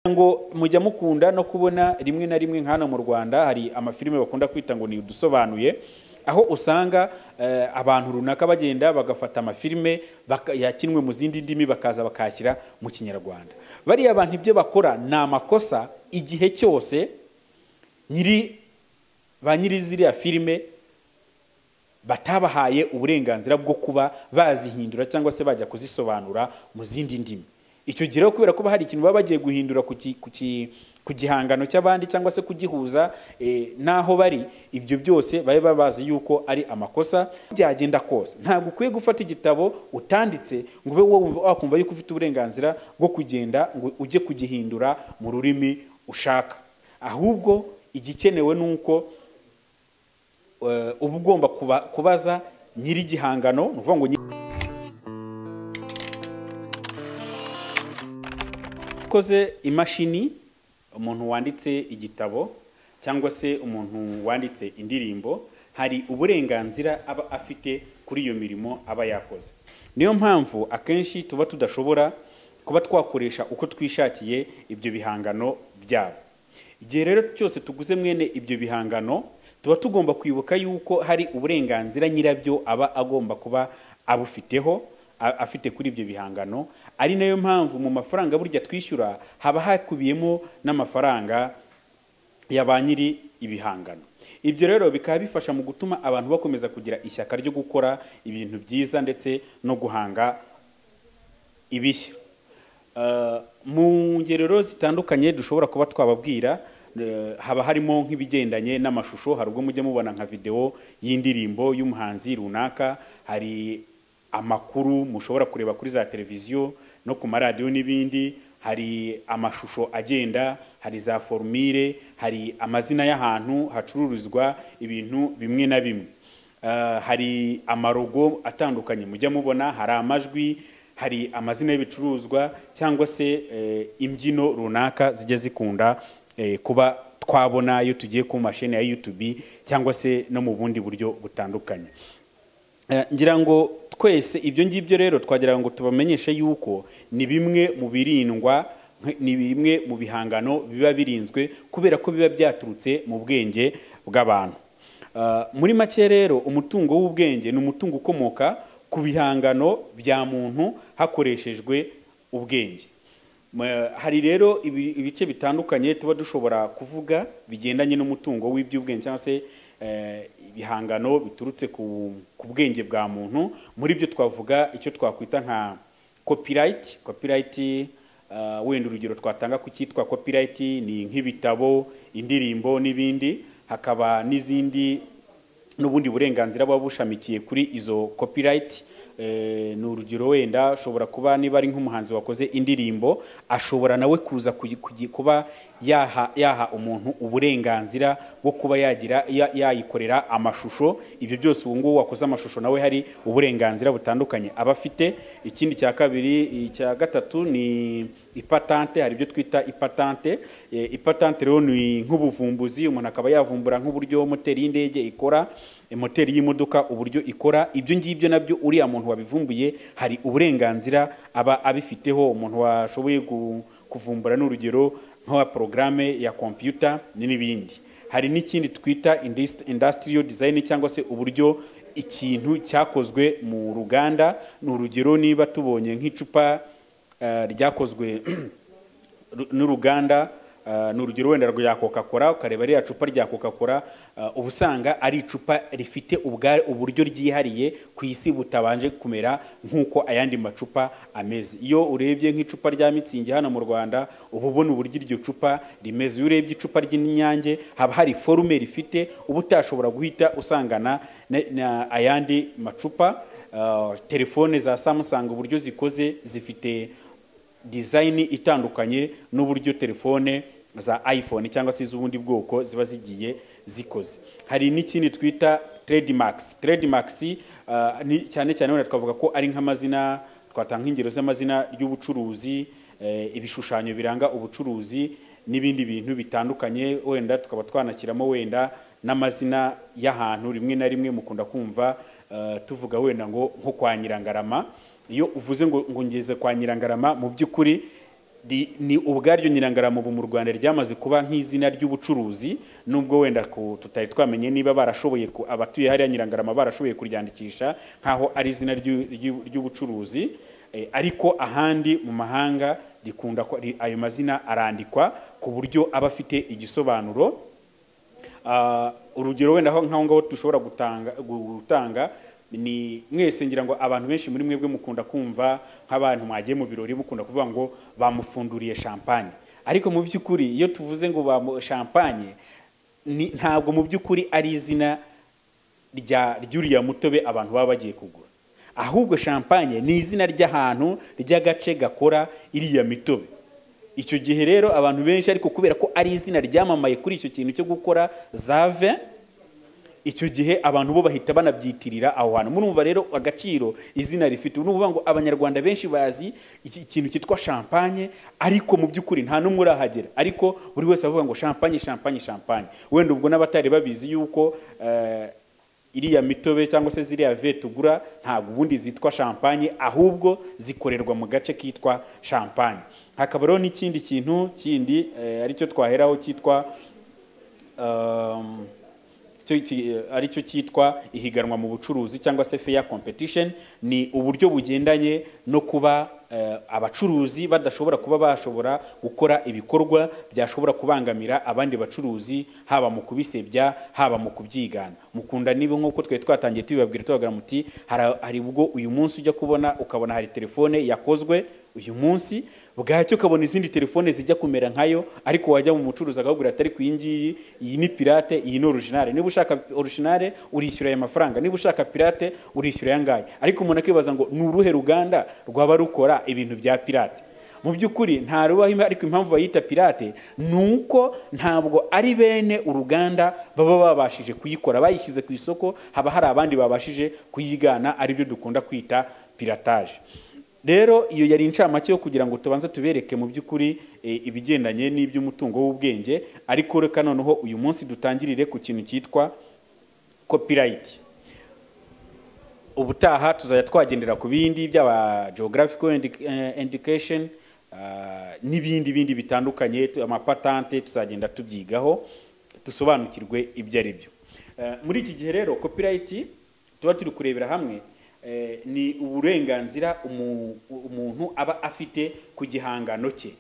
ngo mujya mukunda no kubona rimwe na rimwe nkana mu Rwanda hari amafilime bakunda kwita ngo ni udusobanuye, aho usanga abantu runaka bagenda bagafata amafilime yakinwe mu zindi ndimi bakaza bakashyira mu Kinyarwanda. Bari abantu ibyo bakora ni amakosa igihe cyose ba nyiri ziriya filime batabahaye uburenganzira bwo kuba bazihindura cyangwa se bajya kuzisobanura mu zindi ndimi. Icyo gihe kubera ko hari ikintu baba bagiye guhindura ku gihangano cy'abandi cyangwa se kugihuza naho bari, ibyo byose baba bazi yuko ari amakosa. Byagenda kose ntabwo ukwiye gufata igitabo utanditse ngo ube wakumva yuko ufite uburenganzira bwo kugenda ngo ujye kugihindura mu rurimi ushaka, ahubwo igikenewe nuko uba ugomba kubaza nyiri igihangano, ni ukuvuga ngo koze imashini, umuntu wanditse igitabo cyangwa se umuntu wanditse indirimbo, hari uburenganzira aba afite kuri iyo mirimo aba yakoze. Niyo mpamvu akenshi tuba tudashobora kuba twakoresha uko twishakiye ibyo bihangano byabo. Igihe rero cyose tuguze mwene ibyo bihangano, tuba tugomba kwibuka yuko hari uburenganzira nyirabyo aba agomba kuba abufiteho, afite kuri ibyo bihangano. Ari nayo mpamvu mu mafaranga burya twishyura haba hakubiyemo n'amafaranga ya ba nyiri ibihangano. Ibyo rero bikaba bifasha mu gutuma abantu bakomeza kugira ishyaka ryo gukora ibintu byiza ndetse no guhanga ibishya. Mu ngerero zitandukanye dushobora kuba twababwira, haba harimo nk'ibigendanye n'amashusho. Hari ubwo mujya mubona nka video y'indirimbo y'umuhanzi runaka, hari amakuru mushobora kureba kuri za televiziyo no ku maradiyo n'ibindi, hari amashusho agenda, hari za formule, hari amazina y'ahantu hacururizwa ibintu bimwe na bimwe, hari amarogo atandukanye mujya mubona, hari amajwi, hari amazina y'ibicuruzwa cyangwa se imbyino runaka zijya zikunda kuba twabona iyo tugiye ku mashini ya YouTube cyangwa se no mu bundi buryo butandukanye. Ngira ngo twese ibyo ngibyo rero twagira ngo tubamenyeshe yuko ni bimwe mu birindwa, ni bimwe mu bihangano biba birinzwe kubera ko biba byaturutse mu bwenge bw'abantu. Muri make rero umutungo w'ubwenge ni umutungo ukomoka ku bihangano bya muntu hakoreshejwe ubwenge. Hari rero ibice bitandukanye tuba dushobora kuvuga bigendanye n'umutungo w'iby'ubwenge cyangwa se ibihangano biturutse ku bwenge bwa muntu. Muri byo twavuga icyo twakwita nka copyright. Wenda urugero twatanga ku cyitwa copyright ni nk'ibitabo, indirimbo n'ibindi. Hakaba n'izindi n'ubundi burenganzira buba bushamikiye kuri izo copyright. Ni urugero wenda ashobora kuba niba ari nk'umuhanzi wakoze indirimbo, ashobora nawe kuza kuba yaha umuntu uburenganzira bwo kuba yayikorera amashusho. Ibyo byose ubu ngubu wakoze amashusho nawe hari uburenganzira butandukanye aba afite. Ikindi cya kabiri, icya gatatu ni ipatante. Hari ibyo twita ipatante. Ipatante rero ni nk'ubuvumbuzi, umuntu akaba yavumbura nk'uburyo moteri y'indege ikora, moteri y'imodoka uburyo ikora. Ibyo ngibyo nabyo uriya muntu wabivumbuye hari uburenganzira aba abifiteho. Umuntu washoboye kuvumbura n'urugero nka programme ya computer n'ibindi. Hari n'ikindi twita industrial design cyangwa se uburyo ikintu cyakozwe mu ruganda. Ni urugero niba tubonye nk'icupa ryakozwe n'uruganda, ni urugero wenda rya Coca-Cola, ukareba ariya cupa rya Coca-Cola, ubusanga ari icupa rifite uburyo ryihariye ku isi butabanje kumera nk'uko ayandi macupa ameze. Iyo urebye nk'icupa rya Mitsingi hano mu Rwanda uba ubona uburyo iryo cupa rimeze. Iyo urebye icupa ry'Inyange haba hari forume rifite uba utashobora guhita usangana na ayandi macupa. Telefone za Samsung uburyo zikoze zifite design itandukanye n'uburyo telefone za iPhone cyangwa se iz'ubundi bwoko ziba zigiye zikoze. Hari n'ikindi twita trademarks. Trademarks ni cyane wenda twavuga ko ari nk'amazina, twatanga ingero z'amazina y'ubucuruzi, ibishushanyo biranga ubucuruzi n'ibindi bintu bitandukanye. Wenda tukaba twanashyiramo wenda n'amazina y'ahantu rimwe na rimwe mukunda kumva tuvuga wenda ngo nko kwa Nyirangarama. Iyo uvuze ngo ngeze kwa Nyirangarama, mu by'ukuri ni ubwaryo Nyirangarama mu Rwanda ryamaze kuba nk'izina ry'ubucuruzi, nubwo wenda tutari twamenye niba barashoboye abatuye hariya Nyirangarama barashoboye kuryandikisha nkaho ari izina ry'ubucuruzi, ariko ahandi mu mahanga rikunda ko ayo mazina arandikwa ku buryo aba afite igisobanuro. Urugero wenda nkaho ngaho dushobora gutanga ni mwese ngira ngo abantu benshi muri mwebwe mukunda kumva nk'abantu mwagiye mu birori mukunda kuvuga ngo bamufunduriye champagne, ariko mu by'ukuri iyo tuvuze ngo champagne ntabwo mu by'ukuri ari izina ry'uriya mutobe abantu baba bagiye kugura, ahubwo champagne ni izina ry'ahantu ry'agace gakora iriya mitobe. Icyo gihe rero abantu benshi, ariko kubera ko ari izina ryamamaye kuri icyo kintu cyo gukora za vin, icyo gihe abantu bo bahita banabyitirira aho hantu. Murumva rero agaciro izina rifite. Urumva ngo abanyarwanda benshi bazi iki kintu cyitwa champagne, ariko mu by'ukuri nta numwe urahagera, ariko buri wese avuga ngo champagne champagne champagne. Wenda ubwo n'abatari babizi yuko iriya mitobe cyangwa se ziriya vin tugura ntabwo ubundi zitwa champagne, ahubwo zikorerwa mu gace kitwa Champagne. Hakaba rero n'ikindi kintu kindi aricyo twaheraho cyitwa aricyo cyitwa ihiganwa mu bucuruzi cyangwa se fair competition. Ni uburyo bugendanye no kuba abacuruzi badashobora kuba bashobora gukora ibikorwa byashobora kubangamira abandi bacuruzi, haba mu kubisebya haba mu kubyigana. Mukunda niba nk'uko twe twatangiye tubibabwira tubagira muti hari ubwo uyu munsi ujya kubona ukabona hari telefone yakozwe uyu munsi, bwacyo ukabona izindi telefone zijya kumera nkayo, ariko wajya mu mucuruzi akagura atari ku iyi ni pirate, iyi ni original. Niba ushaka original urishyura aya mafaranga, niba ushaka pirate urishyura yangaye. Ariko umuntu akibaza ngo ni uruhe ruganda rwaba rukora ibintu bya pirate? Mu by'ukuri nta rubaho, ariko impamvu bayita pirate nuko ntabwo ari bene uruganda baba babashije kuyikora, bayishyize ku isoko, haba hari abandi babashije kuyigana, ari byo dukunda kwita piratage. Rero iyo yari incamake yo kugira ngo tubanze tubereke mu by'ukuri ibigendanye n'iby'umutungo w'ubwenge, ariko reka noneho uyu munsi dutangirire ku kintu cyitwa copyright. Ubutaha tuzajya twagendera ku bindi by'aba geographical indication n'ibindi bitandukanye, amapatante tuzagenda tubyigaho dusobanukirwe ibyo ari byo. Muri iki gihe rero copyright tuba turi kurebera hamwe ni uburenganzira umuntu aba afite ku gihangano cye.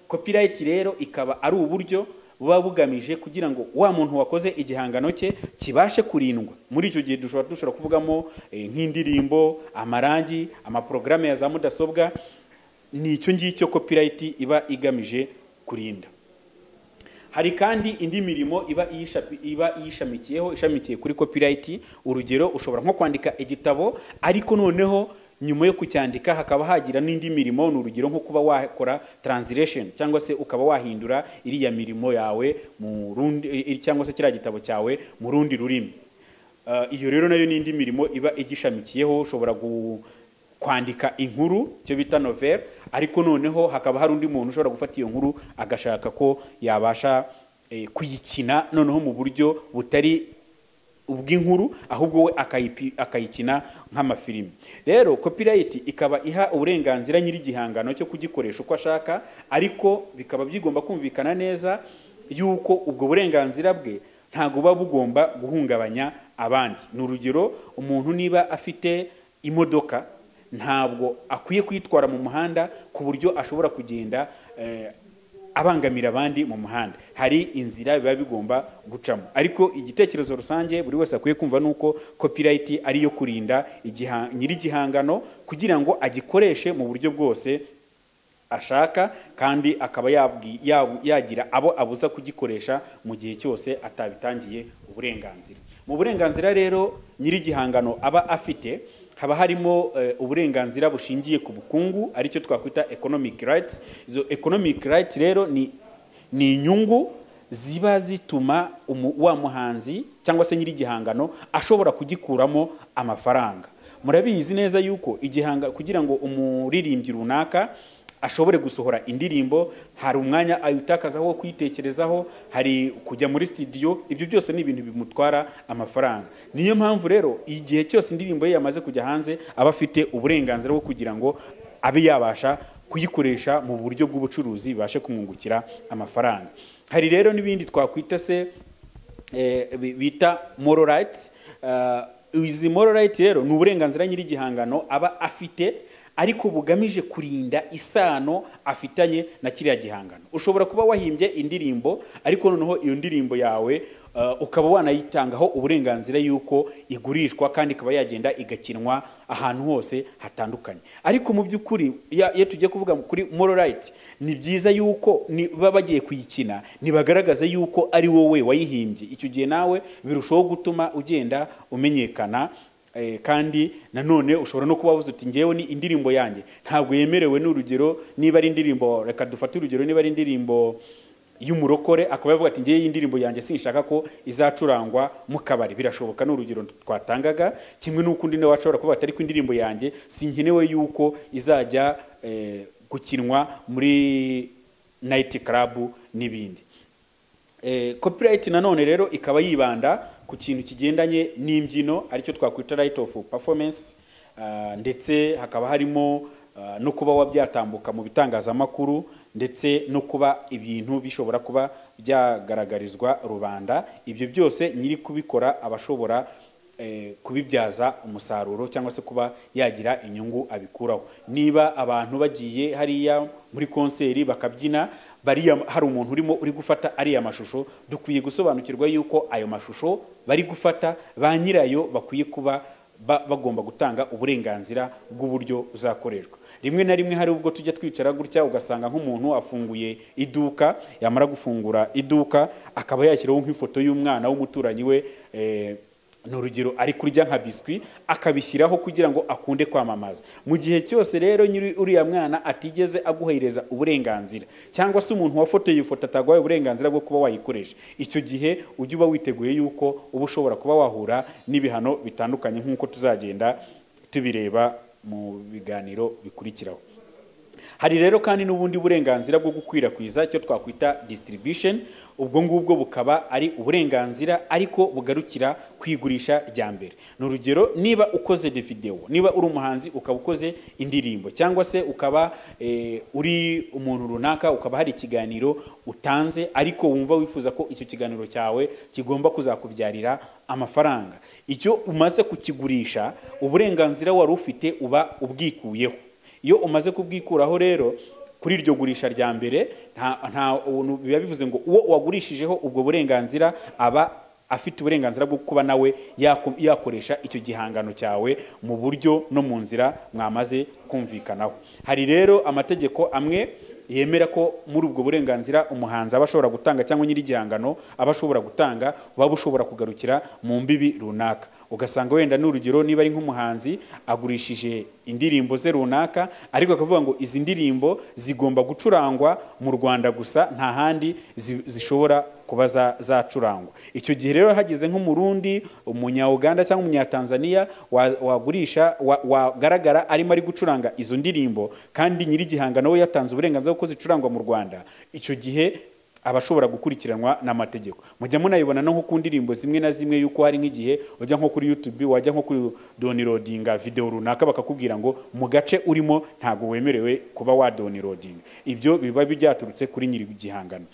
Copyright rero ikaba ari uburyo buba bugamije kugira ngo wa muntu wakoze igihangano cye kibashe kurindwa. Muri icyo gihe dushobora kuvugamo nk'indirimbo, amarangi, amaprograme ya za mudasobwa. Ni icyo ngicyo copyright iba igamije kurinda. Hari kandi indi mirimo iba ishamikiye kuri copyright. Urugero, ushobora nko kwandika igitabo, ariko noneho nyuma yo kucyandika hakaba hagira n'indi mirimo. Ni urugero nko kuba wakora translation cyangwa se ukaba wahindura iriya mirimo yawe mu rundi, cyangwa se kiriya gitabo cyawe mu rundi rurimi. Iyo rero nayo n'indi mirimo iba igishamikiyeho. Ushobora kwandika inkuru, cyo bita novel, ariko noneho hakaba hari undi muntu ushobora gufata iyo nkuru agashaka ko yabasha kuyikina noneho mu buryo butari ubw'inkuru, ahubwo we akayikina nk'amafilimi. Rero copyright ikaba iha uburenganzira nyiri igihangano cyo kugikoresha uko ashaka, ariko bikaba bigomba kumvikana neza yuko ubwo burenganzira bwe ntago buba bugomba guhungabanya abandi. Ni urugero, umuntu niba afite imodoka ntabwo akwiye kwitwara mu muhanda ku buryo ashobora kugenda abangamira abandi mu muhanda. Hari inzira biba bigomba gucamo, ariko igitekerezo rusange buri wese akwiye kumva nuko copyright ari yo kurinda nyiri igihangano kugira ngo agikoreshe mu buryo bwose ashaka, kandi akaba yagira abo abuza kugikoresha mu gihe cyose atabitangiye uburenganzira. Mu burenganzira rero nyiri igihangano aba afite haba harimo uburenganzira bushingiye ku bukungu, aricyo twakwita economic rights. Izo economic rights rero ni inyungu ziba zituma wa muhanzi cyangwa se nyiri igihangano ashobora kugikuramo amafaranga. Murabizi neza yuko kugira ngo umuririmbyi runaka ashobore gusohora indirimbo, hari umwanya ayutakazaho wo kwitekerezaho, hari kujya muri studio. Ibyo byose ni ibintu bimutwara amafaranga. Niyo mpamvu rero igihe cyose indirimbo ye yamaze kujya hanze aba afite uburenganzira bwo kugira ngo abe yabasha kuyikoresha mu buryo bw'ubucuruzi bibashe kumwungukira amafaranga. Hari rero n'ibindi twakwita se bita moral rights. Izi moral rights rero ni uburenganzira nyiri igihangano aba afite ariko bugamije kurinda isano afitanye na kiriya gihangano. Ushobora kuba wahimbye indirimbo ariko noneho iyo ndirimbo yawe ukaba wanayitangaho uburenganzira yuko igurishwa kandi ikaba yagenda igakinwa ahantu hose hatandukanye. Ariko mu by'ukuri iyo tugiye kuvuga kuri moral right, ni byiza yuko baba bagiye kuyikina nibagaragaza yuko ari wowe wayihimbye. Icyo gihe nawe birushaho gutuma ugenda umenyekana. Kandi nanone ushobora no kuba wavuze uti ngewe ni indirimbo yanjye ntabwo yemerewe. N'urugero niba ari indirimbo, reka dufate urugero, niba ari indirimbo y'umurokore akaba yavuga ati ngewe indirimbo yanjye sinshaka ko izacurangwa mu kabari, birashoboka. N'urugero twatangaga. Kimwe n'ukundi nawe washobora kuvuga ati ariko indirimbo yanjye sinkenewe yuko izajya gukinwa muri night club n'ibindi. Copyright nanone rero ikaba yibanda ku kintu kigendanye n'imbyino aricyo twakwita right of performance, ndetse hakaba harimo no kuba wabyatambuka mu bitangazamakuru, ndetse no kuba ibintu bishobora kuba byagaragarizwa rubanda. Ibyo byose nyiri kubikora abashobora kubibyaza umusaruro cyangwa se kuba yagira inyungu abikuraho. Niba abantu bagiye hariya muri konseri bakabyina, bariya hari umuntu uri gufata ariya mashusho, dukwiye gusobanukirwa yuko ayo mashusho bari gufata ba nyirayo bakwiye kuba bagomba gutanga uburenganzira bw'uburyo uzakoreshwa. Rimwe na rimwe hari ubwo tujya twicara gutya ugasanga nk'umuntu afunguye iduka, yamara gufungura iduka akaba yashyiraho nk'ifoto y'umwana w'umuturanyi we, n'urugero ari kurya nka biswi, akabishyiraho kugira ngo akunde kwamamaza. Mu gihe cyose rero nyiri uriya mwana atigeze aguhereza uburenganzira, cyangwa se umuntu wafotoye ifoto atagwaye uburenganzira bwo kuba wayikoresha, icyo gihe ujye uba witeguye yuko uba ushobora kuba wahura n'ibihano bitandukanye nk'uko tuzagenda tubireba mu biganiro bikurikiraho. Hari rero kandi n'ubundi burenganzira bwo gukwirakwiza icyo twakwita distribution. Ubwo ngubwo bukaba ari uburenganzira ariko bugarukira kwigurisha rya mbere. N'urugero, niba ukoze de video, niba uri umuhanzi ukaba ukoze indirimbo, cyangwa se ukaba uri umuntu runaka ukaba hari ikiganiro utanze ariko wumva wifuza ko icyo kiganiro cyawe kigomba kuzakubyarira amafaranga, icyo umaze kukigurisha uburenganzira wari ufite uba ubwikuyeho. Iyo umaze kubwikuraho rero kuri iryo gurisha rya mbere, nta biba bivuze ngo uwo wagurishijeho ubwo burenganzira aba afite uburenganzira bwo kuba nawe yakoresha icyo gihangano cyawe mu buryo no mu nzira mwamaze kumvikanaho. Hari rero amategeko amwe yemera ko muri ubwo burenganzira umuhanzi aba ashobora gutanga cyangwa nyiri igihangano aba ashobora gutanga buba bushobora kugarukira mu mbibi runaka. Ugasanga wenda n'urugero, niba ari nk'umuhanzi agurishije indirimbo ze runaka ariko akavuga ngo izi ndirimbo zigomba gucurangwa mu Rwanda gusa, nta handi zishobora kuba zacurangwa. Icyo gihe rero hagize nk'umurundi, umunya-Uganda cyangwa umunya-Tanzania wagurisha wagaragara arimo ari gucuranga izo ndirimbo kandi nyiri igihangano we yatanze uburenganzira bwo zicurangwa mu Rwanda, icyo gihe abashobora gukurikiranwa n'amategeko. Mujya munayibona no ku ndirimbo zimwe na zimwe yuko hari nk'igihe ujya nko kuri YouTube, wajya nko kuri downloadinga video runaka bakakubwira ngo mu gace urimo ntago wemerewe kuba wa downloading. Ibyo biba byaturutse kuri nyiri igihangano.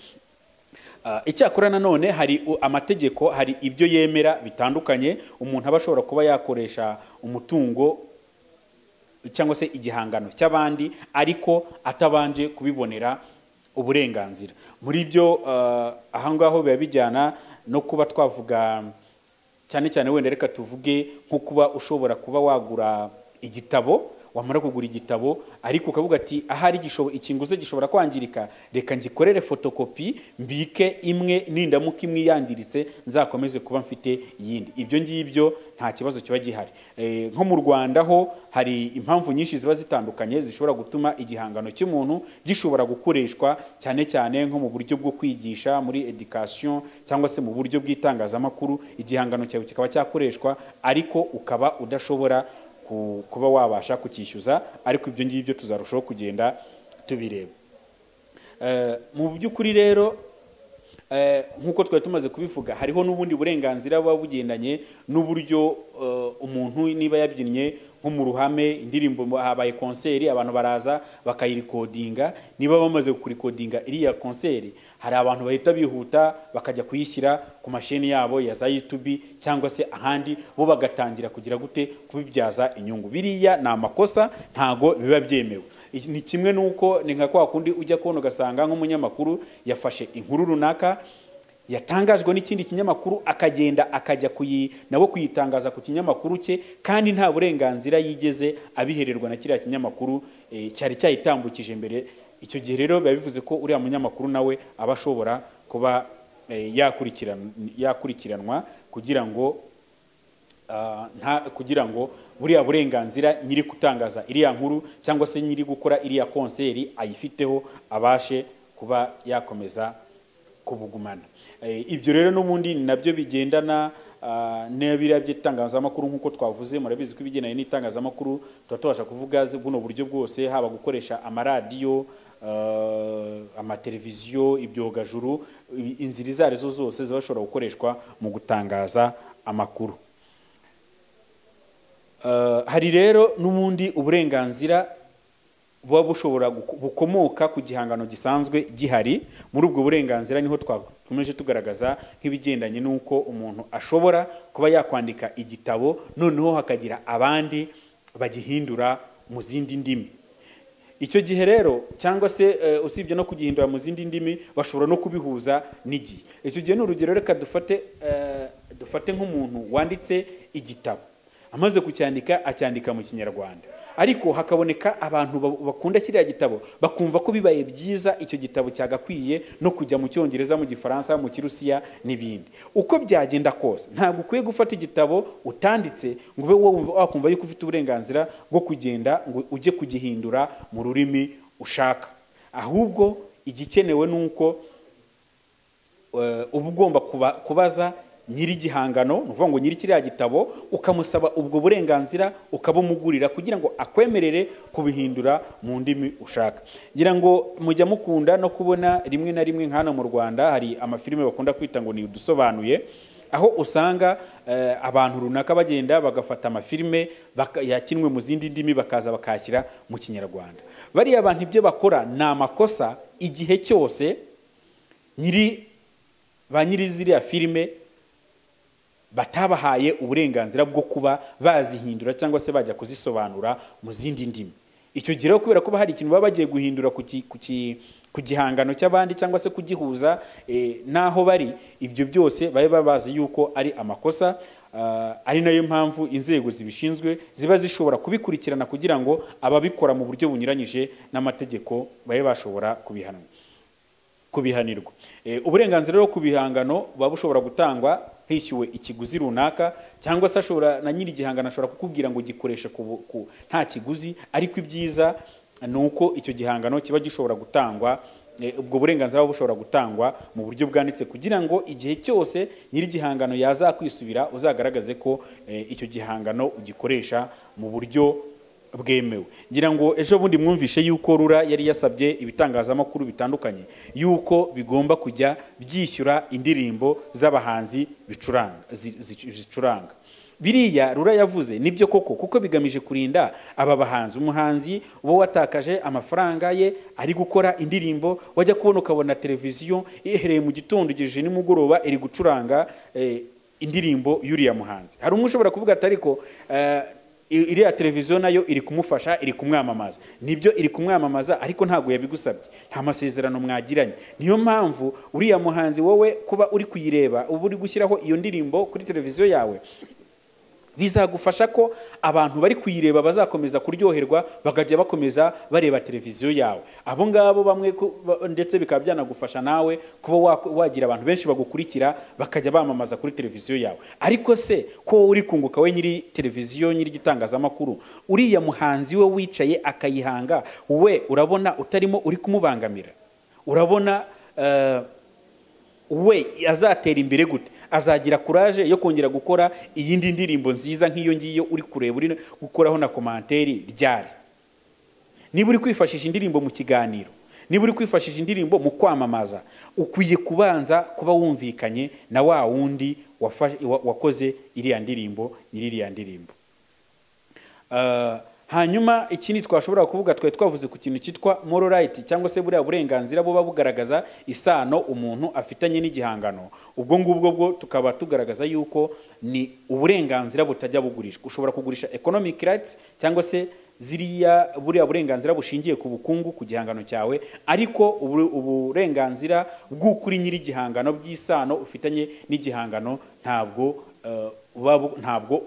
Icyakora nanone hari amategeko, hari ibyo yemera bitandukanye. Umuntu aba ashobora kuba yakoresha umutungo cyangwa se igihangano cy'abandi ariko atabanje kubibonera uburenganzira. Muri byo ahangaho biba bijyana no kuba twavuga cyane cyane, wenda reka tuvuge nko kuba ushobora kuba wagura igitabo, wamara kugura igitabo ariko ukavuga ati ahari ikinguze gishobora kwangirika, reka ngikorere fotokopi mbike imwe, nindamuka imwe yangiritse nzakomeze kuba mfite yindi. Ibyo ngibyo nta kibazo kiba gihari. Nko mu Rwanda ho hari impamvu nyinshi ziba zitandukanye zishobora gutuma igihangano cy'umuntu gishobora gukoreshwa, cyane cyane nko mu buryo bwo kwigisha muri education cyangwa se mu buryo bw'itangazamakuru. Igihangano cyawe kikaba cyakoreshwa ariko ukaba udashobora kuba wabasha kukishyuza, ariko ibyo ngibyo tuzarushaho kugenda tubireba. Mu by'ukuri rero nk'uko twari tumaze kubivuga, hariho n'ubundi burenganzira buba bugendanye n'uburyo umuntu niba yabyinnye nko mu ruhame indirimbo habaye konseri abantu baraza bakayirikodinga, niba bamaze kurikodinga iriya konseri hari abantu bahita bihuta bakajya kuyishyira ku masheni yabo ya za YouTube cyangwa se ahandi, bo bagatangira kugira gute kubibyaza inyungu. Biriya ni amakosa, ntago biba byemewe. Ni kimwe nuko ni nka kwa kundi ujya kubona ugasanga nk'umunyamakuru yafashe inkuru runaka yatangajwe n'ikindi kinyamakuru akagenda akajya nabo kuyitangaza ku kinyamakuru cye, kandi nta burenganzira yigeze abihererwa na kiriya kinyamakuru cyari cyayitambukije mbere. Icyo gihe rero biba bivuze ko uriya munyamakuru nawe aba ashobora kuba yakurikiranwa kugira ngo buriya burenganzira nyiri kutangaza iriya nkuru cyangwa se nyiri gukora iriya konseri ayifiteho abashe kuba yakomeza kubugumana. Ibyo rero n'ubundi nabyo bigendana n'abiriya by'itangazamakuru nk'uko twavuze. Murabizi ko ibigendanye n'itangazamakuru tuba tubasha kuvuga buno buryo bwose, haba gukoresha amaradiyo, amateleviziyo, ibyogajuru, inzira izo arizo zose ziba zishobora gukoreshwa mu gutangaza amakuru. Hari rero n'ubundi uburenganzira buba bushobora bukomoka ku gihangano gisanzwe gihari. Muri ubwo burenganzira niho twakomeje tugaragaza nk'ibigendanye n'uko umuntu ashobora kuba yakwandika igitabo noneho hakagira abandi bagihindura mu zindi ndimi. Icyo gihe rero cyangwa se usibye no kugihindura mu zindi ndimi bashobora no kubihuza n'igihe. Icyo gihe n'urugero reka dufate nk'umuntu wanditse igitabo, amaze kucyandika acyandika mu Kinyarwanda, ariko hakaboneka abantu bakunda kiriya gitabo bakumva ko bibaye byiza icyo gitabo cyagakwiye no kujya mu Cyongereza, mu Gifaransa, mu Kirusiya n'ibindi. Uko byagenda kose ntabwo ukwiye gufata igitabo utanditse ngo ube wakumva yuko ufite uburenganzira bwo kugenda ngo ujye kugihindura mu rurimi ushaka. Ahubwo igikenewe nuko uba ugomba kubaza nyiri gihangano, nuvuga ngo nyiri kiriya gitabo ukamusaba ubwo burenganzira ukabumugurira kugira ngo akwemerere kubihindura mu ndimi ushaka. Ngira ngo mujya mukunda no kubona rimwe na rimwe nk'hano mu Rwanda hari amafilime bakunda kwita ngo ni udusobanuye, aho usanga abantu runaka bagenda bagafata amafilime yakinwe mu zindi ndimi bakaza bakashyira mu Kinyarwanda. Bariya abantu ibyo bakora ni amakosa igihe cyose ba nyiri ziriya filime batabahaye uburenganzira bwo kuba bazihindura cyangwa se bajya kuzisobanura mu zindi ndimi. Icyo gihe kubera ko hari ikintu baba bagiye guhindura ku gihangano cy'abandi cyangwa se kugihuza naho bari, ibyo byose baba bazi yuko ari amakosa. Ari nayo mpamvu inzego zibishinzwe ziba zishobora kubikurikirana kugira ngo ababikora mu buryo bunyuranyije n'amategeko babe bashobora kubihanirwa. Uburenganzira bwo kubihangano buba bushobora gutangwa hishyuwe ikiguzi runaka, cyangwa se na nyiri igihangano ashobora kukubwira ngo gikoreshe nta kiguzi, ariko ibyiza ni uko icyo gihangano kiba gishobora gutangwa, ubwo burenganzira bushobora gutangwa mu buryo bwanditse kugira ngo igihe cyose nyiri igihangano yazakwisubira uzagaragaze ko icyo gihangano ugikoresha mu buryo bwemewe. Ngira ngo ejo bundi mwumvishe yuko RURA yari yasabye ibitangazamakuru bitandukanye yuko bigomba kujya byishyura indirimbo z'abahanzi zicuranga. Biriya RURA yavuze nibyo koko, kuko bigamije kurinda aba bahanzi. Umuhanzi uba watakaje amafaranga ye ari gukora indirimbo, wajya kubona ukabona televiziyo ihereye mu gitondo igejeje nimugoroba iri gucuranga indirimbo y'uriya muhanzi. Hari umwe ushobora kuvuga ati ariko iriya televiziyo nayo iri kumufasha, iri kumwamamaza. Nibyo iri kumwamamaza, ariko ntabwo yabigusabye, nta masezerano mwagiranye. Niyo mpamvu uriya muhanzi wowe kuba uri kuyireba, uba uri gushyiraho iyo ndirimbo kuri televiziyo yawe, bizagufasha ko abantu bari kuyireba bazakomeza kuryoherwa, bakajya bakomeza bareba televiziyo yawe. Abo ngabo bamwe ndetse bikaba byanagufasha nawe kuba wagira abantu benshi bagukurikira bakajya bamamaza kuri televiziyo yawe. Ariko se ko uri kunguka we nyiri televiziyo, nyiri gitangazamakuru, uriya muhanzi we wicaye akayihanga, we urabona utarimo uri kumubangamira? Urabona we azatera imbere gute? Azagira courage yo kongera gukora iyindi ndirimbo nziza nk'iyo ngiyo uri kureba, uri gukoraho na komanteri ryari? Niba uri kwifashisha indirimbo mu kiganiro, niba uri kwifashisha indirimbo mu kwamamaza, ukwiye kubanza kuba wumvikanye na wa wundi wakoze iriya ndirimbo, nyiri iriya ndirimbo. Hanyuma ikindi twashobora kuvuga twari twavuze ku kintu cyitwa moral right cyangwa se buriya burenganzira buba bugaragaza isano umuntu afitanye n'igihangano. Ubwo ngubwo bwo tukaba tugaragaza yuko ni uburenganzira butajya bugurishwa. Ushobora kugurisha economic rights cyangwa se ziriya buriya burenganzira bushingiye ku bukungu ku gihangano cyawe, ariko uburenganzira bw'ukuri nyiri igihangano by'isano ufitanye n'igihangano ntabwo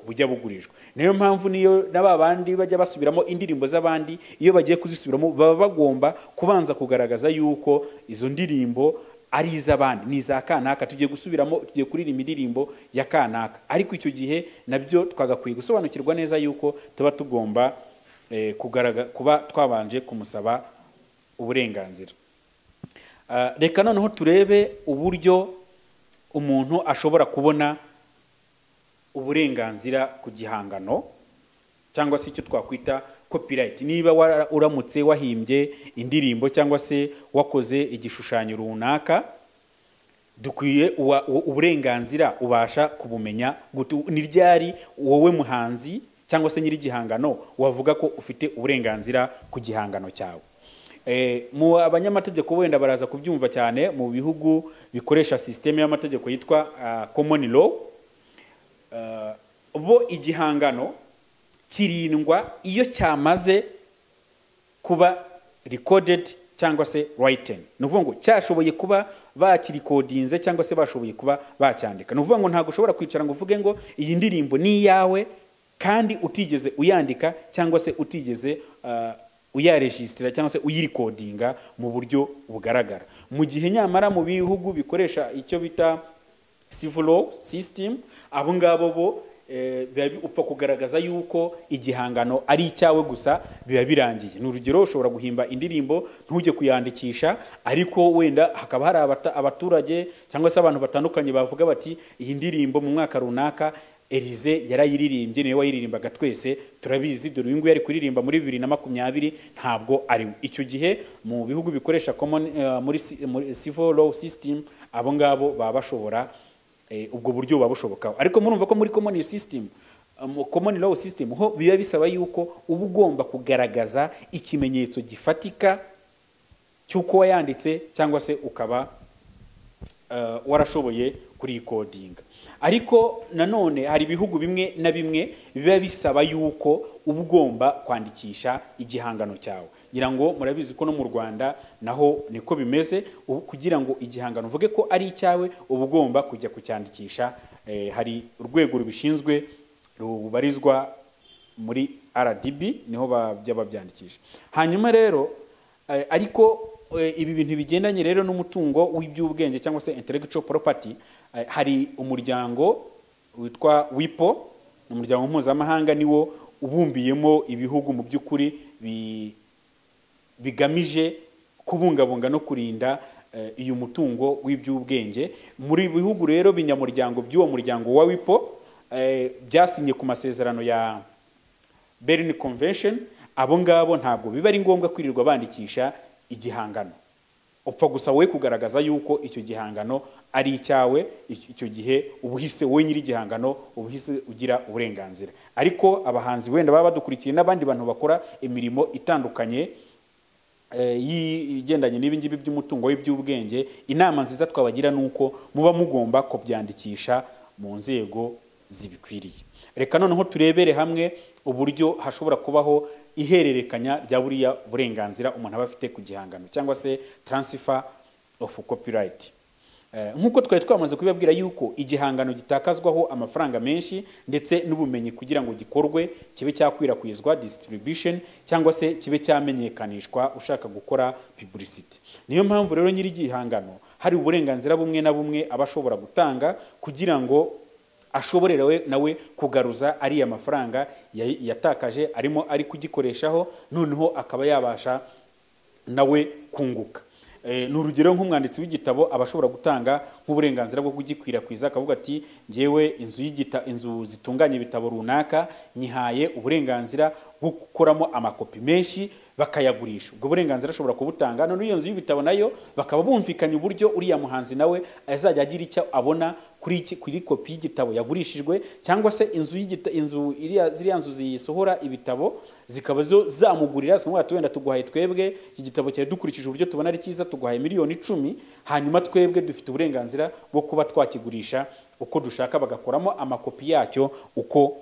bujya bugurishwa. Niyo mpamvu niyo n'abandi bajya basubiramo indirimbo z'abandi, iyo bagiye kuzisubiramo baba bagomba kubanza kugaragaza yuko izo ndirimbo ari iz'abandi, ni za kanaka, tugiye gusubiramo, tugiye kuririmba indirimbo ya kanaka. Ariko icyo gihe nabyo twagakwiye gusobanukirwa neza yuko tuba tugomba kuba twabanje kumusaba uburenganzira. Reka noneho turebe uburyo umuntu ashobora kubona uburenganzira ku gihangano cyangwa se icyo twakwita copyright. Niba uramutse wahimbye indirimbo cyangwa se wakoze igishushanyo runaka, dukwiye uburenganzira ubasha kubumenya ni ryari wowe muhanzi cyangwa se nyiri igihangano wavuga ko ufite uburenganzira ku gihangano cyawe. Mu abanyamategeko wenda baraza kubyumva cyane mu bihugu bikoresha system y'amategeko yitwa common law. Bo igihangano kirindwa iyo cyamaze kuba recorded cyangwa se written. Nuvuga ngo cyashoboye kuba bakirikodinze cyangwa se bashoboye kuba bacyandika. Nuvuga ngo ntago ushobora kwicara ngo uvuge ngo iyi ndirimbo ni yawe kandi utigeze uyandika cyangwa se utigeze uyaregistra cyangwa se uyirikodinga mu buryo bugaragara. Mu gihe nyamara mu bihugu bikoresha icyo bita civil law system, abo ngabo bo upfa kugaragaza yuko igihangano ari icyawe gusa biba birangiye. N'urugero, ushobora guhimba indirimbo ntujye kuyandikisha, ariko wenda hakaba hari abaturage cyangwa se abantu batandukanye bavuga bati iyi ndirimbo mu mwaka runaka Elize yarayiririmbye, niwe wayiririmbaga twese turabizi, dore uyu nguyu yari kuririmba muri 2020 ntabwo ari. Icyo gihe mu bihugu bikoresha common muri civil law system, abo ngabo baba bashobora ubwo buryo babushobokaho. Ariko murumva ko muri common system, common law system ho biba bisaba yuko uba ugomba kugaragaza ikimenyetso gifatika cy'uko wayanditse cyangwa se ukaba warashoboye kurikodinga. Ariko nanone hari ibihugu bimwe na bimwe biba bisaba yuko uba ugomba kwandikisha igihangano cyawe. Ngira ngo murabizi ko no mu Rwanda naho niko bimeze. Kugira ngo igihangano uvuge ko ari icyawe uba ugomba kujya kucyandikisha. Hari urwego rubishinzwe rubarizwa muri RDB, niho bajya babyandikisha. Hanyuma rero ariko ibi bintu bigendanye rero n'umutungo w'iby'ubwenge cyangwa se intellectual property, hari umuryango witwa WIPO, umuryango mpuzamahanga, niwo ubumbiyemo ibihugu mu by'ukuri bigamije kubungabunga no kurinda uyu mutungo w'iby'ubwenge. Muri bihugu rero binyamuryango by'uwo muryango wa WIPO byasinye ku masezerano ya Berne Convention, abo ngabo ntabwo biba ari ngombwa kwirirwa bandikisha igihangano. Upfa gusa wowe kugaragaza yuko icyo gihangano ari icyawe, icyo gihe ubuhise wowe nyiri igihangano ubuhise ugira uburenganzira. Ariko abahanzi wenda baba badukurikiye n'abandi bantu bakora imirimo itandukanye yigendanye n'ibingibi by'umutungo w'iby'ubwenge, inama nziza twabagira nuko muba mugomba kubyandikisha mu nzego zibikwiriye. Reka noneho turebere hamwe uburyo hashobora kubaho ihererekanya rya buriya burenganzira umuntu aba afite ku gihangano cyangwa se transfer of copyright. Nkuko twari twamaze kubibabwira yuko igihangano gitakazwaho amafaranga menshi ndetse n'ubumenyi kugira ngo gikorwe, kibe cyakwirakwizwa distribution cyangwa se kibe cyamenyekanishwa ushaka gukora publicity. Niyo mpamvu rero nyiri igihangano hari uburenganzira bumwe na bumwe abashobora gutanga kugira ngo ashoborewe nawe kugaruza ariya mafaranga yatakaje arimo ari kugikoreshaho, noneho akaba yabasha nawe kunguka. N'urugero nk'umwanditsi w'igitabo abashobora gutanga nk'uburenganzira bwo kugikwirakwiza, akavuga ati ngewe inzu zitunganya ibitabo runaka nyihaye uburenganzira bwo gukoramo amakopi menshi bakayagurisha. Ubwo burenganzira ashobora kubutanga, none iyo nzu y'ibitabo nayo bakaba bumvikanye uburyo uriya muhanzi nawe azajya agira icyo abona kuri kopi y'igitabo yagurishijwe, cyangwa se ziriya nzu zisohora ibitabo zikaba zo zamugurira zikamubwira ati wenda tuguhaye twebwe iki gitabo cyawe dukurikije uburyo tubona ari cyiza, tuguhaye miliyoni 10, hanyuma twebwe dufite uburenganzira bwo kuba twakigurisha uko dushaka, bagakoramo amakopi yacyo uko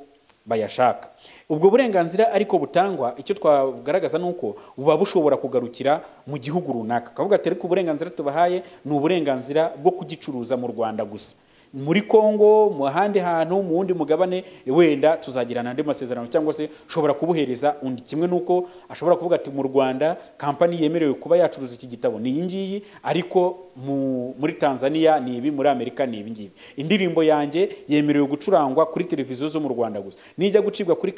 bayashaka. Ubwo burenganzira ariko butangwa, icyo twagaragaza nuko buba bushobora kugarukira mu gihugu runaka. Kavuga ati ariko uburenganzira tubahaye ni uburenganzira bwo kugicuruza mu Rwanda gusa. Muri Kongo, mu handi hantu, mu wundi mugabane wenda tuzagirana andi masezerano, cyangwa se ushobora kubuhereza undi. Kimwe nuko ashobora kuvuga ati mu Rwanda kampani yemerewe kuba yacuruza iki gitabo ni iyi ngiyi, ariko muri Tanzania ni ibi, muri Amerika ni ibi ngibi. Indirimbo yanjye yemerewe gucurangwa kuri televiziyo zo mu Rwanda gusa. Nijya gucibwa kuri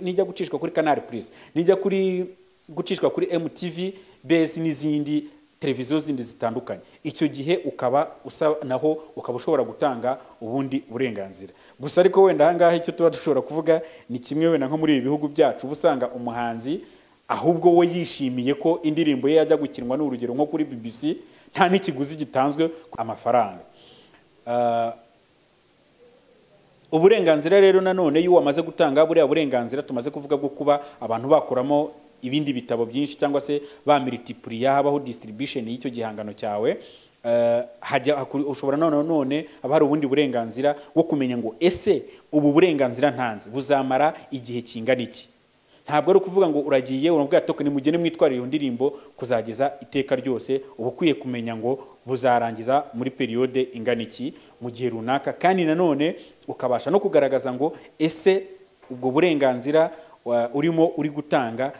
nijya gucishwa kuri Canal Plus, nijya gucishwa kuri MTV, Base n'izindi televiziyo zindi zitandukanye. Icyo gihe ukaba naho ukaba ushobora gutanga ubundi burenganzira. Gusa ariko wenda ahangaha icyo tuba dushobora kuvuga ni kimwe wenda nko muri ibi bihugu byacu ubusanga umuhanzi ahubwo we yishimiye ko indirimbo ye yajya gukinwa, n'urugero nko kuri BBC, nta n'ikiguzi gitanzwe amafaranga. Uburenganzira rero nanone iyo wamaze gutanga buriya burenganzira tumaze kuvuga bwo kuba abantu bakoramo ibindi bitabo byinshi, cyangwa se ba multiplier, habaho distribution y'icyo gihangano cyawe, ushobora none haba hari ubundi burenganzira bwo kumenya ngo ese ubu burenganzira ntanze buzamara igihe kingana iki. Ntabwo ari ukuvuga ngo uragiye urabwira toke ni mugene mwitwarira iyo ndirimbo kuzageza iteka ryose. Uba ukwiye kumenya ngo buzarangiza muri periode ingana iki mu gihe runaka, kandi nanone ukabasha no kugaragaza ngo ese ubwo burenganzira uri gutanga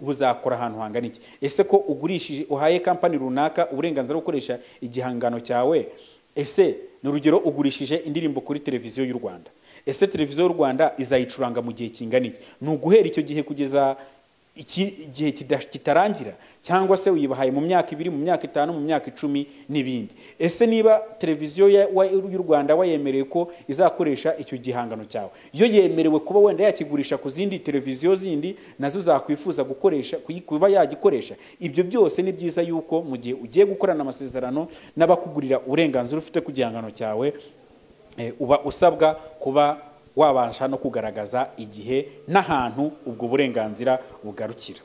buzakora ahantu hangana iki. Ese ko ugurishije uhaye kampani runaka uburenganzira bwo gukoresha igihangano cyawe, ese n'urugero ugurishije indirimbo kuri televiziyo y'u Rwanda, ese televiziyo y'u Rwanda izayicuranga mu gihe kingana iki? Nuguhera icyo gihe kugeza igihe kitarangira, cyangwa se uyibahaye mu myaka 2, mu myaka 5, mu myaka 10 n'ibindi. Ese niba televiziyo y'u Rwanda wayemereye ko izakoresha icyo gihangano cyawe, iyo yemerewe kuba wenda yakigurisha ku zindi televiziyo zindi nazo zakwifuza gukoresha kuba yagikoresha, ibyo byose ni byiza yuko mu gihe ugiye gukorana amasezerano n'abakugurira uburenganzira ufite ku gihangano cyawe, uba usabwa kuba wabasha no kugaragaza igihe n'ahantu ubwo burenganzira bugarukira.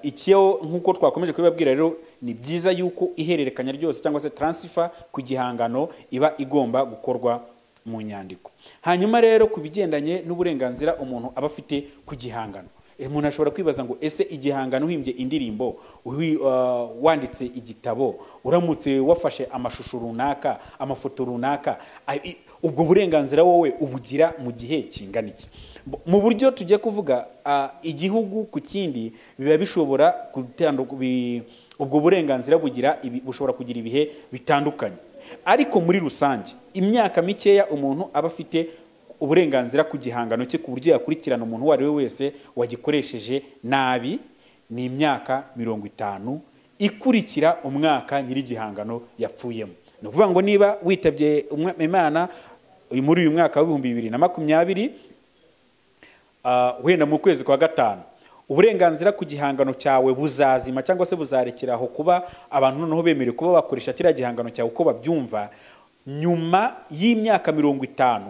Icyo nkuko twakomeje kubibabwira rero, ni byiza yuko ihererekanya ryose cyangwa se transfer ku gihangano iba igomba gukorwa mu nyandiko. Hanyuma rero ku bigendanye n'uburenganzira umuntu aba afite ku gihangano, umuntu ashobora kwibaza ngo ese igihangano uhimbye indirimbo, wanditse igitabo, uramutse wafashe amashusho runaka, amafoto runaka, ubwo burenganzira wowe ubugira mu gihe kingana iki? Mu buryo tugiye kuvuga igihugu ku kindi biba bishobora ubwo burenganzira bushobora kugira ibihe bitandukanye, ariko muri rusange imyaka mikeya umuntu aba afite uburenganzira ku gihangano cye ku buryo yakurikirana umuntu uwo ari we wese wagikoresheje nabi ni imyaka 50 ikurikira umwaka nyiri gihangano yapfuyemo. Ni ukuvuga ngo niba witabye Imana muri uyu mwaka wa 2020 wenda mu kwezi kwa 5, uburenganzira ku gihangano cyawe buzazima cyangwa se buzarekeraho kuba abantu noneho bemerewe kuba bakoresha kiriya gihangano cyawe uko babyumva nyuma y'imyaka 50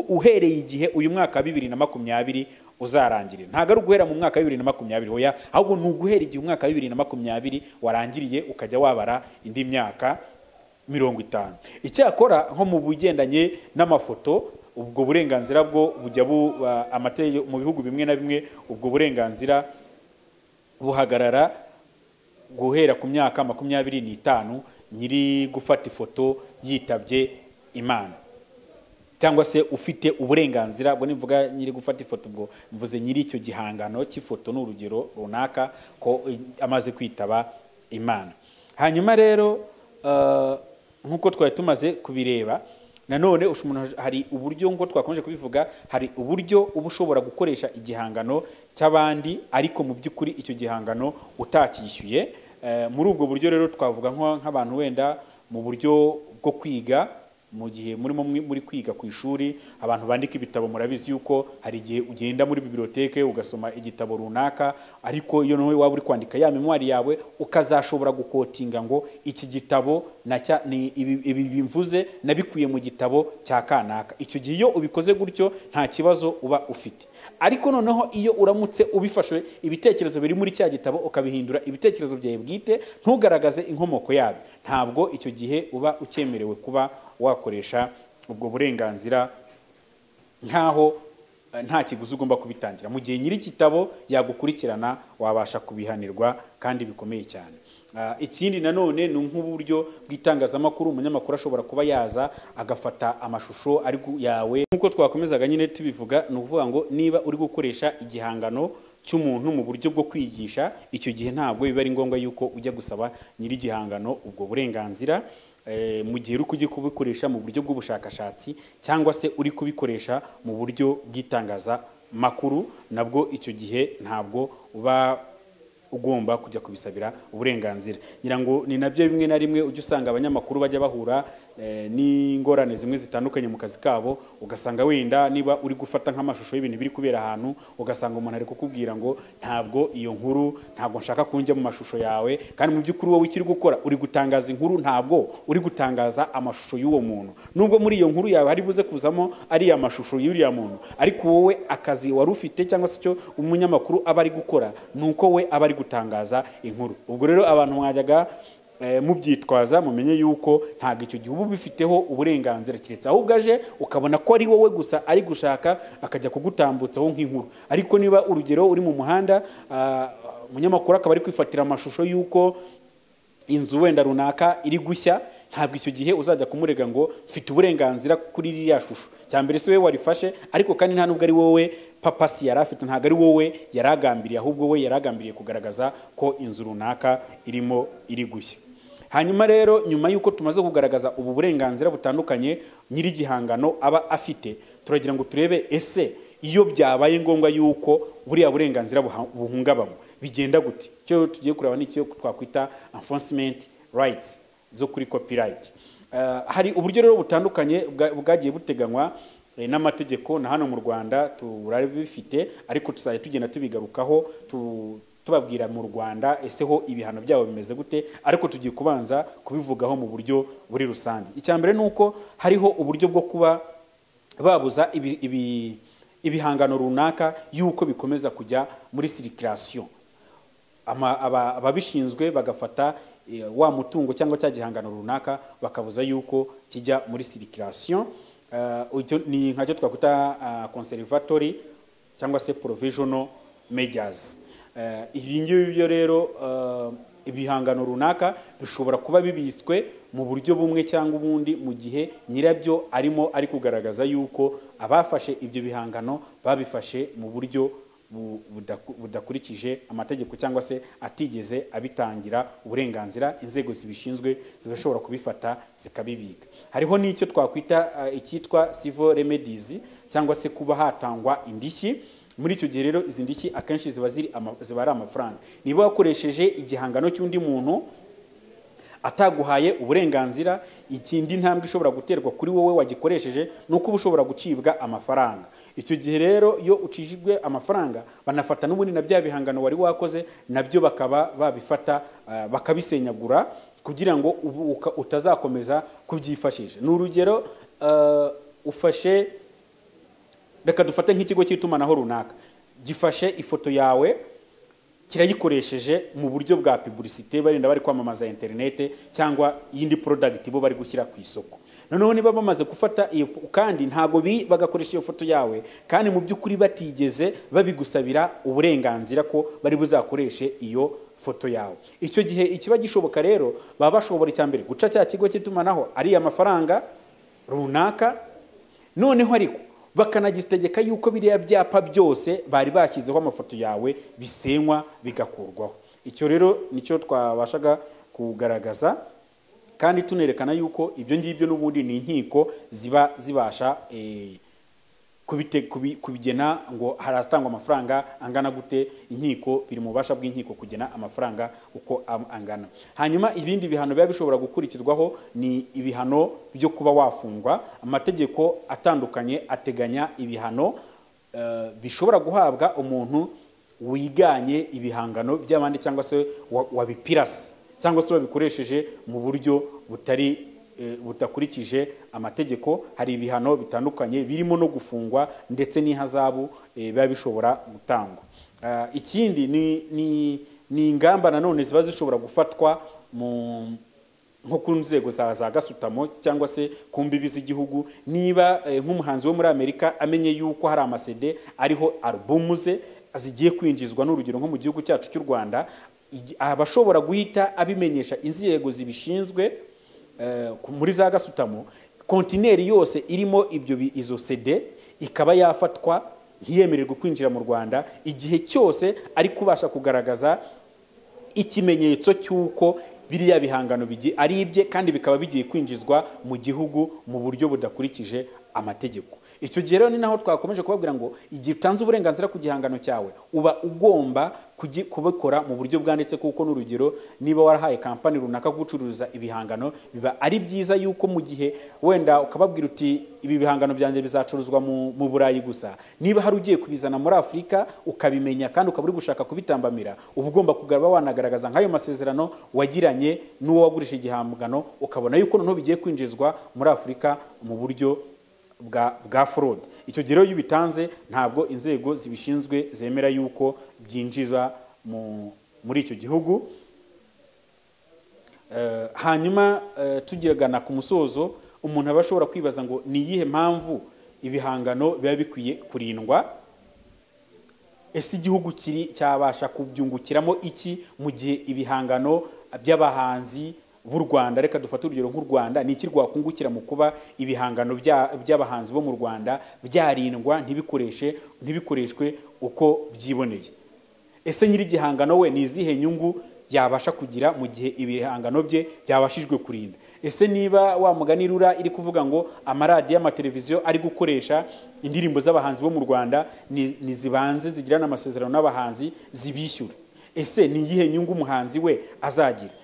uhereye igihe uyu mwaka wa 2020 uzarangirira. Ntago ari uguhera mu mwaka wa 2020 hoya, ahubwo ni uguhera igihe umwaka wa 2020 warangiriye ukajya wabara indi myaka 50. Icyakora nko mu bugendanye n'amafoto, ubwo burenganzira bwo bujya amategeko mu bihugu bimwe na bimwe, ubwo burenganzira buhagarara guhera ku myaka 25 nyiri gufata ifoto yitabye Imana, cyangwa se ufite uburenganzira bwo nivuga nyiri gufata ifoto bwo mvuze nyiri icyo gihangano cy'ifoto n'urugero runaka ko amaze kwitaba Imana. Hanyuma rero nkuko twari tumaze kubireba, nanone hari uburyo ngo twakomeje kubivuga, hari uburyo ubushobora gukoresha igihangano cy'abandi ariko mu by'ukuri icyo gihangano utacyishyuye. Muri ubwo buryo rero twavuga nk'abantu wenda mu buryo bwo kwiga mu gihe muri kwiga ku ishuri abantu bandika ibitabo murabizi yuko hari igihe ugenda muri biblioteke ugasoma igitabo runaka ariko iyo nawe waba uri kwandika ya memoire yawe ukazashobora gukotinga ngo iki gitabo ni ibi bimvuze nabikuye mu gitabo cya kanaka. Icyo gihe iyo ubikoze gutyo nta kibazo uba ufite. Ariko noneho iyo uramutse ubifashe ibitekerezo biri muri cya gitabo ukabihindura ibitekerezo byawe bwite ntugaragaze inkomoko yabyo, ntabwo icyo gihe uba ukemerewe kuba wakoresha ubwo burenganzira nkaho nta kiguzi ugomba kubitangira. Mu gihe nyiri kitabo yagukurikirana wabasha kubihanirwa kandi bikomeye cyane. Ikindi nanone ni nk'uburyo bw'itangazamakuru, umunyamakuru ashobora kuba yaza agafata amashusho ari yawe nkuko twakomezaga nyine tubivuga. Ni ukuvuga ngo niba uri gukoresha igihangano cy'umuntu mu buryo bwo kwigisha, icyo gihe ntabwo biba ari ngombwa yuko ujya gusaba nyiri igihangano ubwo burenganzira. Mu gihe uri kujya kubikoresha mu buryo bw'ubushakashatsi cyangwa se uri kubikoresha mu buryo bw'itangazamakuru, nabwo icyo gihe ntabwo uba ugomba kujya kubisabira uburenganzira. Ngira ngo ni nabyo bimwe na rimwe ujya usanga abanyamakuru bajya bahura n'ingorane zimwe zitandukanye mu kazi kabo, ugasanga wenda niba uri gufata nk'amashusho y'ibintu biri kubera ahantu, ugasanga umuntu ari kukubwira ngo ntabwo iyo nkuru, ntabwo nshaka kunjya mu mashusho yawe, kandi mu by'ukuri wowe ikiri gukora uri gutangaza inkuru, ntabwo uri gutangaza amashusho y'uwo muntu. Nubwo muri iyo nkuru yawe hari buze kuzamo ari amashusho y'uriya muntu, ariko wowe akazi wari ufite cyangwa se cyo umunyamakuru aba ari gukora nuko we aba ari gutangaza inkuru. Ubwo rero abantu mwajyaga mubyitwaza mumenye yuko ntabwo icyo gihe uba ubifiteho uburenganzira, keretse ahubwo aje ukabona ko ari wowe gusa ari gushaka akajya kugutambutsaho nk'inkuru. Ariko niba urugero uri mu muhanda, umunyamakuru akaba ari kwifatira amashusho y'uko inzu wenda runaka iri gushya, ntabwo icyo gihe uzajya kumurega ngo mfite uburenganzira kuri iriya shusho. Cyambere se we warifashe, ariko kandi nta nubwo ari wowe papasi yari afite, ntabwo ari wowe yaragambiriye, ahubwo we yaragambiriye kugaragaza ko inzu runaka irimo iri gushya. Hanyuma rero nyuma yuko tumaze kugaragaza ubu burenganzira butandukanye nyiri gihangano aba afite, turagira ngo turebe ese iyo byabaye ngombwa yuko buriya burenganzira buhungabamo bigenda gute. Cyo tugiye kureba ni cyo twakwita enforcement rights zo kuri copyright. Hari uburyo rero butandukanye bwagiye buteganywa n'amategeko na hano mu Rwanda turabifite, ariko tuzajya tugenda tubigarukaho tubabwira mu Rwanda ese ho ibihano byabo bimeze gute, ariko tugiye kubanza kubivugaho mu buryo buri rusange. Icyambere nuko hariho uburyo bwo kuba babuza ibihangano runaka yuko bikomeza kujya muri circulation. Ababishinzwe bagafata wa mutungo cyangwa cya gihangano runaka bakabuza yuko kijya muri circulation. Ni nkacyo twakwita conservatory cyangwa se provisional measures. Ibi ngibi byo rero ibihangano runaka bishobora kuba bibitswe mu buryo bumwe cyangwa ubundi mu gihe nyirabyo ari kugaragaza yuko abafashe ibyo bihangano babifashe mu buryo budakurikije amategeko cyangwa se atigeze abitangira uburenganzira. Inzego zibishinzwe zibashobora kubifata zikabibika. Hariho n'icyo twakwita icyitwa civil remedies cyangwa se kuba hatangwa indishyi. Muri icyo gihe rero izi ndishyi akenshi ziba ari amafaranga. Niba wakoresheje igihangano cy'undi muntu ataguhaye uburenganzira, ikindi ntambwe ishobora guterwa kuri wowe wagikoresheje nuko ushobora gucibwa amafaranga. Icyo gihe rero iyo ucijijwe amafaranga banafata n'ubundi na bya bihangano wari wakoze nabyo bakaba babifata bakabisenyagura kugira ngo utazakomeza kubyifashisha. Ni urugero ufashe, reka dufate nk'ikigo cy'itumanaho runaka gifashe ifoto yawe kirayikoresheje mu buryo bwa publicité, barinda bari kwamamaza internet cyangwa yindi product bo bari gushyira ku isoko. Noneho niba bamaze gufata iyo kandi ntago bagakoresha iyo foto yawe kandi mu by'ukuri batigeze babigusabira uburenganzira ko bari buzakoreshe iyo foto yawe, icyo gihe ikiba gishoboka rero baba bashobora icyambere guca cya kigo cy'itumanaho ari amafaranga runaka, noneho ariko bakanagistegeka yuko biriya byapa byose bari bashyizeho amafoto yawe bisenywa bigakurwaho. Icyo rero nicyo twabashaga kugaragaza kandi tunerekana yuko ibyo ngibyo n'ubundi ni inkiko ziba zibasha kubigena ngo haratangwa amafaranga angana gute, inkiko biri mu bubasha bw'inkiko kugena amafaranga uko angana. Hanyuma ibindi bihano biba bishobora gukurikizwaho ni ibihano byo kuba wafungwa. Amategeko atandukanye ateganya ibihano bishobora guhabwa umuntu wiganye ibihangano by'abandi cyangwa se wabipirasi cyangwa se wabikoresheje mu buryo butakurikije amategeko. Hari ibihano bitandukanye birimo no gufungwa ndetse n'ihazabu biba bishobora gutangwa. Ikindi ni ingamba nanone ziba zishobora gufatwa nko ku nzego za gasutamo cyangwa se ku mbibi z'igihugu. Niba nk'umuhanzi wo muri Amerika amenye yuko hari amasede ariho alubumu ze zigiye kwinjizwa, n'urugero nko mu gihugu cyacu cy'u Rwanda, abashobora guhita abimenyesha inzego zibishinzwe muri za gasutamo. Kontineri yose irimo izo CD ikaba yafatwa ntiyemererwe kwinjira mu Rwanda igihe cyose ari kubasha kugaragaza ikimenyetso cy'uko biriya bihangano ari ibye kandi bikaba bigiye kwinjizwa mu gihugu mu buryo budakurikije amategeko. Icyo gihe rero ni naho twakomeje kubabwira ngo igihe utanze uburenganzira ku gihangano cyawe uba ugomba kubikora mu buryo bwanditse, kuko n'urugero niba warahaye kampani runaka gucuruza ibihangano, biba ari byiza yuko mu gihe wenda ukababwira uti ibi bihangano byanjye bizacuruzwa mu Burayi gusa, niba hari ugiye kubizana muri Afurika ukabimenya kandi ukaba uri gushaka kubitambamira, uba ugomba kugaraba wanagaragaza nk'ayo masezerano wagiranye n'uwo wagurisha igihangano, ukabona yuko noneho bigiye kwinjizwa muri Afurika mu buryo bwa fraud. Icyo gihe rero iyo bitanze ntabwo inzego zibishinzwe zemera yuko byinjiza muri icyo gihugu. Hanyuma tugiragana ku musozo, umuntu aba ashobora kwibaza ngo ni iyihe mpamvu ibihangano biba bikwiye kurindwa? Ese igihugu cyabasha kubyungukiramo iki mu gihe ibihangano by'abahanzi b'u Rwanda, reka dufate urugero nk'u Rwanda, ni iki rwakungukira mu kuba ibihangano by'abahanzi bo mu Rwanda byarindwa ntibikoreshwe uko byiboneye? Ese nyiri igihangano we ni izihe nyungu yabasha kugira mu gihe ibihangano bye byabashijwe kurinda? Ese niba wa mugani rura iri kuvuga ngo amaradiyo amateleviziyo ari gukoresha indirimbo z'abahanzi bo mu Rwanda nizibanze zigirana amasezerano n'abahanzi zibishyura, ese ni iyihe nyungu umuhanzi we azagira?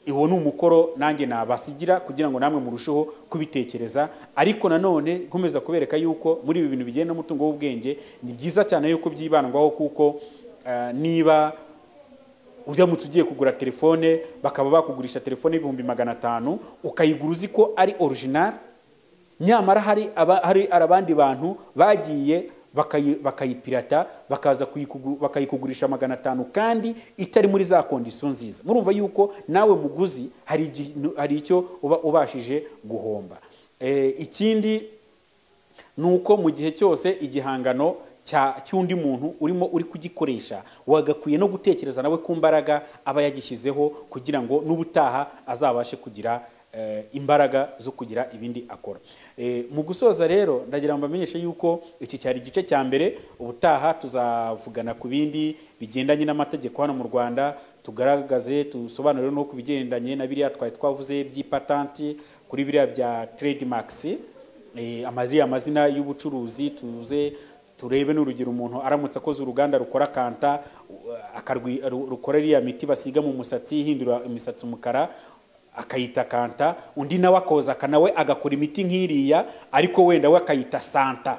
Iwo ni umukoro nanjye nabasigira kugira ngo namwe murusheho kubitekereza. Ariko nanone nkomeza kubereka yuko muri ibi bintu bigenda n'umutungo w'ubwenge ni byiza cyane yuko byibandwaho, kuko niba uramutse ugiye kugura telefone bakaba bakugurisha telefone y'ibihumbi 500 ukayigura uzi ko ari original, nyamara hari abandi bantu bagiye bakayipirata bakaza bakayikugurisha 500 kandi itari muri za kondisiyo nziza. Murumva yuko nawe muguzi hari icyo uba ubashije guhomba. Ikindi nuko mu gihe cyose igihangano cy'undi muntu uri kugikoresha, wagakwiye no gutekereza nawe ku mbaraga aba yagishyizeho kugira ngo n'ubutaha azabashe kugira imbaraga zo kugira ibindi akora. Mu gusoza rero ndagira ngo mbamenyeshe yuko iki cyari igice cya mbere. Ubutaha tuzavugana ku bindi bigendanye n'amategeko hano mu Rwanda, tugaragaze tusobanurire no kubigendanye na biriya twari twavuze by'ipatanti, kuri biriya bya trademarks, amazina y'ubucuruzi, turebe n'urugero umuntu aramutse akoze uruganda rukora kanta rukora iriya miti basiga mu musatsi hindura imisatsi umukara akayita kanta, undi nawe akoza nawe agakora imiti nk'iriya ariko wenda we akayita santa,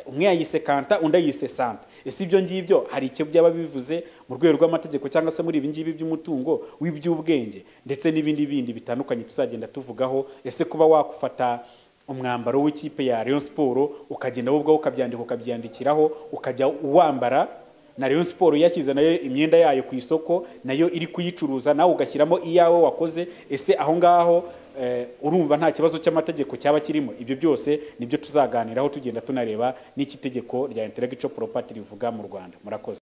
umwe yayise kanta undi yise santa. Ese ibyo ngibyo hari icyo byaba bivuze mu rwego rw'amategeko cyangwa se muri ibi ngibi by'umutungo w'iby'ubwenge ndetse n'ibindi bitandukanye tuzagenda tuvugaho. Ese kuba wakufata umwambaro w'ikipe ya Rayon Sport ukagenda wowe ukabyandika ukabyandikiraho ukajya uwambara, na Rayon Sport yashyize nayo imyenda yayo ku isoko nayo iri kuyicuruza, nawe ugashyiramo iyawe wakoze, ese aho ngaho urumva nta kibazo cy'amategeko cyaba kirimo? Ibyo byose nibyo tuzaganiraho tugenda tunareba n'iki tegeko rya intellectual property rivuga mu Rwanda. Murakoze.